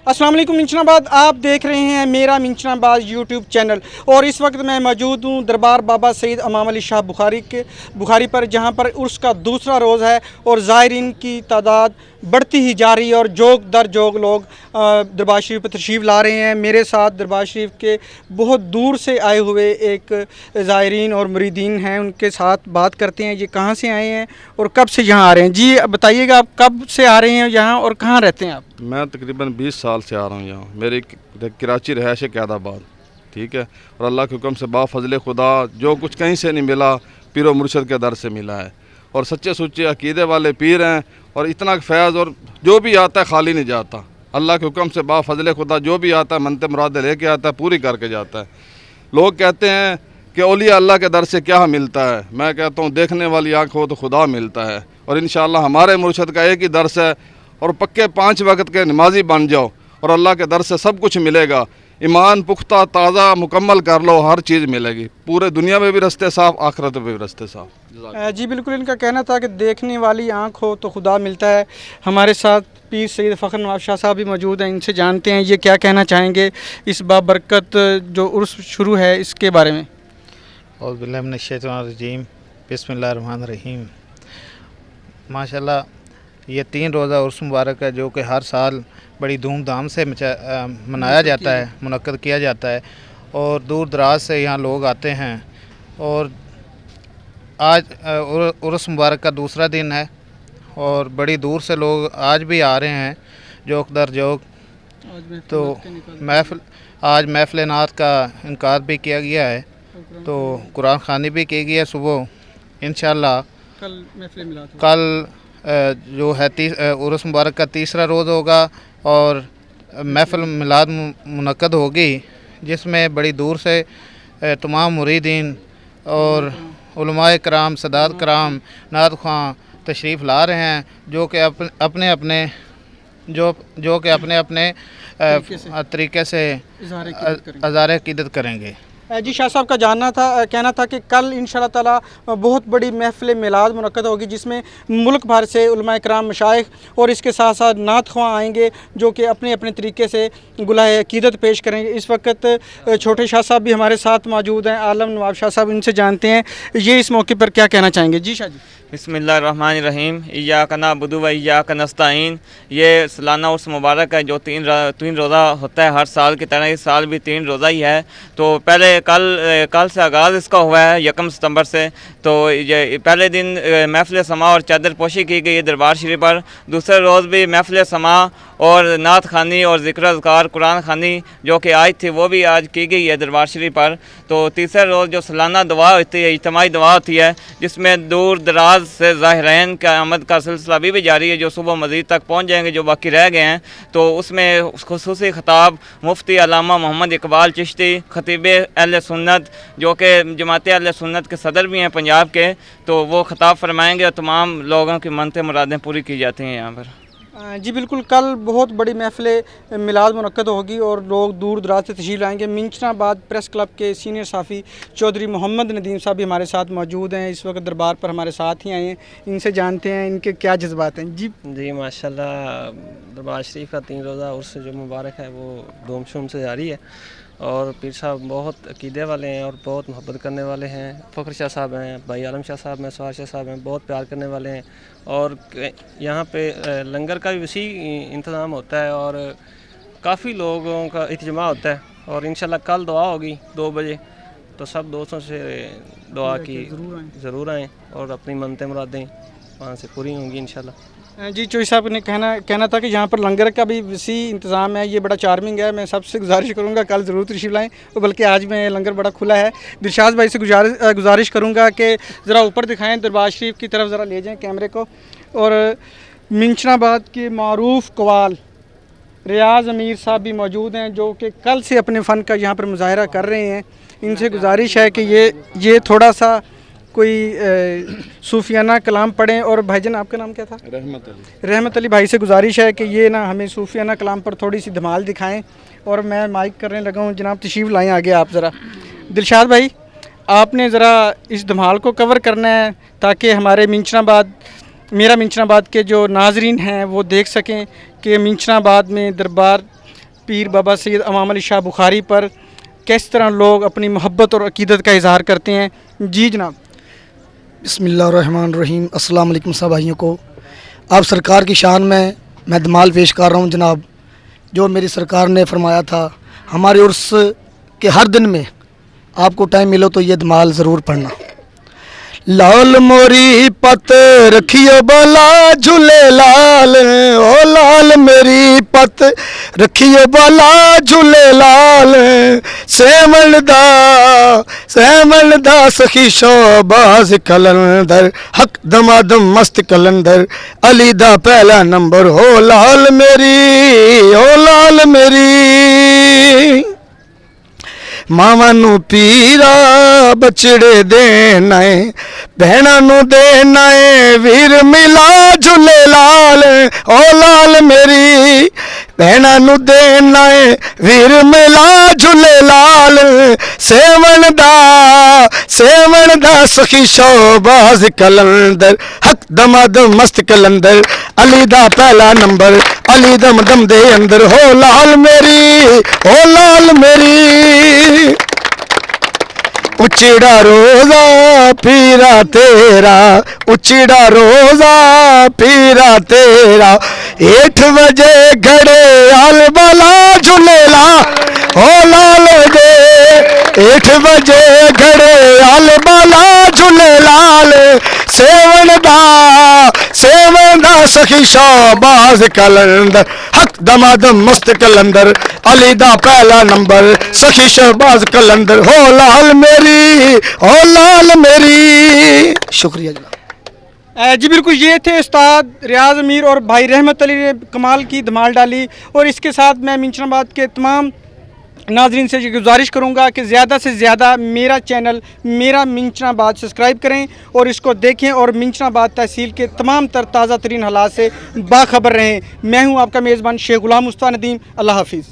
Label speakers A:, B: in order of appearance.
A: अस्सलाम वालेकुम मिंचनाबाद, आप देख रहे हैं मेरा मिंचनाबाद यूट्यूब चैनल। और इस वक्त मैं मौजूद हूँ दरबार बाबा सईद इमाम अली शाह बुखारी पर, जहाँ पर उर्स का दूसरा रोज़ है और ज़ायरीन की तादाद बढ़ती ही जा रही है और जोग दर जोग लोग दरबार शरीफ पर तशरीफ़ ला रहे हैं। मेरे साथ दरबार शरीफ के बहुत दूर से आए हुए एक ज़ायरीन और मुरीदीन हैं, उनके साथ बात करते हैं ये कहाँ से आए हैं और कब से यहाँ आ रहे हैं। जी बताइएगा, आप कब से आ रहे हैं यहाँ और कहाँ रहते हैं आप?
B: मैं तकरीबन 20 साल से आ रहा हूँ यहाँ। मेरी कराची रहायश है कैदाबाद, ठीक है। और अल्लाह के हुक्म से बाफ़ज़ल खुदा जो कुछ कहीं से नहीं मिला, पीर व मुर्शद के दर से मिला है। और सच्चे सुच्चे अकीदे वाले पीर हैं और इतना फैज़, और जो भी आता है खाली नहीं जाता। अल्लाह के हुक्म से बाफ़ज़ल खुदा जो भी आता है मनते मुरादे लेके आता है, पूरी करके जाता है। लोग कहते हैं कि औलिया अल्लाह के दर से क्या मिलता है, मैं कहता हूँ देखने वाली आँख हो तो खुदा मिलता है। और इंशाअल्लाह हमारे मुर्शद का एक ही दर्स है, और पक्के 5 वक्त के नमाजी बन जाओ और अल्लाह के दर से सब कुछ मिलेगा। ईमान पुख्ता ताज़ा मुकम्मल कर लो, हर चीज़ मिलेगी। पूरे दुनिया में भी रास्ते साफ़, आखिरत में भी रास्ते साफ़।
A: जी बिल्कुल, इनका कहना था कि देखने वाली आँख हो तो खुदा मिलता है। हमारे साथ पीर सैयद फ़खर नवाब शाह साहब भी मौजूद हैं, इनसे जानते हैं ये क्या कहना चाहेंगे इस बाबरकत जो उर्स शुरू है इसके बारे में।
C: औज़ु बिल्लाहि मिनश्शैतानिर्रजीम, बिस्मिल्लाहिर्रहमानिर्रहीम। माशाल्लाह, ये 3 रोज़ा उर्स मुबारक है जो कि हर साल बड़ी धूमधाम से मनाया जाता है, मुनक्कद किया जाता है और दूर दराज से यहाँ लोग आते हैं। और आज उर्स मुबारक का दूसरा दिन है और बड़ी दूर से लोग आज भी आ रहे हैं, जोक दर जोक। तो आज महफ़िल नात का इनकार भी किया गया है, तो कुरान ख़वानी भी की गई है सुबह। इंशाअल्लाह कल जो है उर्स मुबारक का तीसरा रोज़ होगा और महफ़िल मिलाद मुनक्कद होगी, जिसमें बड़ी दूर से तमाम मुरीदीन और उलमाए कराम, सदात कराम, नात ख़्वां तशरीफ़ ला रहे हैं, जो कि अपने अपने तरीके से अज़ार अक़ीदत करेंगे।
A: जी शाह साहब का कहना था कि कल इंशाअल्लाह ताला बहुत बड़ी महफ़िल मिलाद मुनक्कद होगी, जिसमें मुल्क भर से उलमाए कराम, मशाइख और इसके साथ साथ नात ख़्वां आएंगे जो कि अपने अपने तरीके से गुलाह अक़ीदत पेश करेंगे। इस वक्त छोटे शाह साहब भी हमारे साथ मौजूद हैं, आलम नवाब शाह साहब, इनसे जानते हैं ये इस मौके पर क्या कहना चाहेंगे। जी शाह जी।
D: बिस्मिल्लाहिर्रहमानिर्रहीम, इय्याका नअबुदु व इय्याका नस्तईन। ये सालाना उर्स मुबारक है जो 3 रोज़ा होता है, हर साल की तरह इस साल भी 3 रोज़ा ही है। तो पहले कल से आगाज़ इसका हुआ है 1 सितंबर से। तो ये पहले दिन महफ़िल समा और चादर पोशी की गई है दरबार शरीफ पर। दूसरे रोज़ भी महफ़िल समा और नात खानी और ज़िक्र अज़कार कुरान खानी जो कि आज थी वो भी आज की गई है दरबार शरीफ पर। तो तीसरे रोज़ जो सालाना दुआ होती है, इज्तिमाई दुआ होती है, जिसमें दूर दराज से ज़ाहिरैन का आमद का सिलसिला अभी भी जारी है, जो सुबह मज़ीद तक पहुँच जाएंगे जो बाकी रह गए हैं। तो उसमें खुसूसी ख़िताब मुफ्ती अल्लामा मोहम्मद इकबाल चिश्ती, ख़तीब अहले सुन्नत जो कि जमात अहले सुन्नत के सदर भी हैं पंजाब के, तो वो ख़िताब फरमाएँगे और तमाम लोगों की मनते मुरादें पूरी की जाती हैं यहाँ पर।
A: जी बिल्कुल, कल बहुत बड़ी महफ़िल मिलाद मुनक्कद होगी और लोग दूर दराज से तशरीफ़ लाएंगे। मिंचनाबाद प्रेस क्लब के सीनियर साफ़ी चौधरी मोहम्मद नदीम साहब भी हमारे साथ मौजूद हैं, इस वक्त दरबार पर हमारे साथ ही आए हैं, इनसे जानते हैं इनके क्या जज्बात हैं। जी
E: माशाल्लाह, दरबार शरीफ का 3 रोज़ा उर्स जो मुबारक है वो धूम शूम से जारी है और पीर साहब बहुत अकीदे वाले हैं और बहुत मोहब्बत करने वाले हैं। फ़खर शाह साहब हैं, भाई आलम शाह साहब हैं, सवार शाह साहब हैं, बहुत प्यार करने वाले हैं। और यहाँ पे लंगर का भी वसी इंतज़ाम होता है और काफ़ी लोगों का इज्तिमा होता है। और इंशाल्लाह कल दुआ होगी 2 बजे, तो सब दोस्तों से दुआ की ज़रूर आएँ और अपनी मनते मुरादें वहाँ से पूरी होंगी इंशाल्लाह।
A: जी चौधरी साहब ने कहना था कि यहाँ पर लंगर का भी वसी इंतज़ाम है, ये बड़ा चार्मिंग है। मैं सबसे गुजारिश करूँगा कल ज़रूर तशरीफ़ लाएँ, बल्कि आज में लंगर बड़ा खुला है। दिलशाद भाई से गुजारिश करूँगा कि ज़रा ऊपर दिखाएं, दरबार शरीफ की तरफ ज़रा ले जाएं कैमरे को। और मिंचनाबाद के मारूफ़ कवाल रियाज़ अमीर साहब भी मौजूद हैं, जो कि कल से अपने फ़न का यहाँ पर मुज़ाहरा कर रहे हैं। इनसे गुजारिश है कि ये थोड़ा सा कोई सूफियाना कलाम पढ़ें। और भाईजान आपका नाम क्या था? रहमत अली भाई से गुजारिश है कि ये ना हमें सूफियाना कलाम पर थोड़ी सी धमाल दिखाएं। और मैं माइक करने लगा हूँ, जनाब तशरीफ़ लाएँ आगे आप ज़रा। दिलशाद भाई, आपने ज़रा इस धमाल को कवर करना है ताकि हमारे मेरा मिंचनाबाद के जो नाजरीन हैं वो देख सकें कि मिंचनाबाद में दरबार पीर बाबा सैयद इमाम अली शाह बुखारी पर किस तरह लोग अपनी मोहब्बत और अकीदत का इजहार करते हैं। जी जनाब।
F: बिस्मिल्लाहिर्रहमानिर्रहीम। अस्सलाम वालेकुम सब भाइयों को। आप सरकार की शान में मैं दमाल पेश कर रहा हूँ जनाब। जो मेरी सरकार ने फरमाया था, हमारे उर्स के हर दिन में आपको टाइम मिलो तो ये दमाल ज़रूर पढ़ना। लाल मोरी पत रखियो बाला झूले लाल, ओ लाल मेरी पत रखियो बाला झूले लाल, सेवण दा सखी शोबाज कलंदर, हक दमादम मस्त कलंदर, अली दा पहला नंबर, हो लाल मेरी, ओ लाल मेरी। मावां नू पीरा बछड़े देना है, भैणां नू देना है वीर मिला झूले लाल, ओ लाल मेरी। भैणां नू देना है वीर मिला झूले लाल, सेवण दा सखी शोबाज कलंदर, हक दमादम मस्त कलंदर, अली दा पहला नंबर, अली दम दम दे अंदर, हो लाल मेरी, हो लाल मेरी। उचड़ा रोजा पीरा तेरा, उचड़ा रोजा पीरा तेरा, 8 बजे घड़े आल बाला झूलेला, हो लाल दे 8 बजे घड़े आल बाला झूलेलाल, सेवण दा सखी शोबाज कलंदर, हक दमादम मस्त कलंदर, अली दा पहला नंबर, सखी शहबाज कलंदर, हो लाल मेरी, हो लाल मेरी। शुक्रिया जनाब।
A: जी बिल्कुल, ये थे उस्ताद रियाज अमीर और भाई रहमत अली ने कमाल की धमाल डाली। और इसके साथ मैं मिंचनाबाद के तमाम नाजरीन से ये गुजारिश करूँगा कि ज़्यादा से ज़्यादा मेरा चैनल मेरा मिंचनाबाद सब्सक्राइब करें और इसको देखें और मिंचनाबाद तहसील के तमाम तर ताज़ा तरीन हालात से बाखबर रहें। मैं हूँ आपका मेज़बान शेख गुलाम मुस्तफ़ा नदीम। अल्लाह हाफिज़।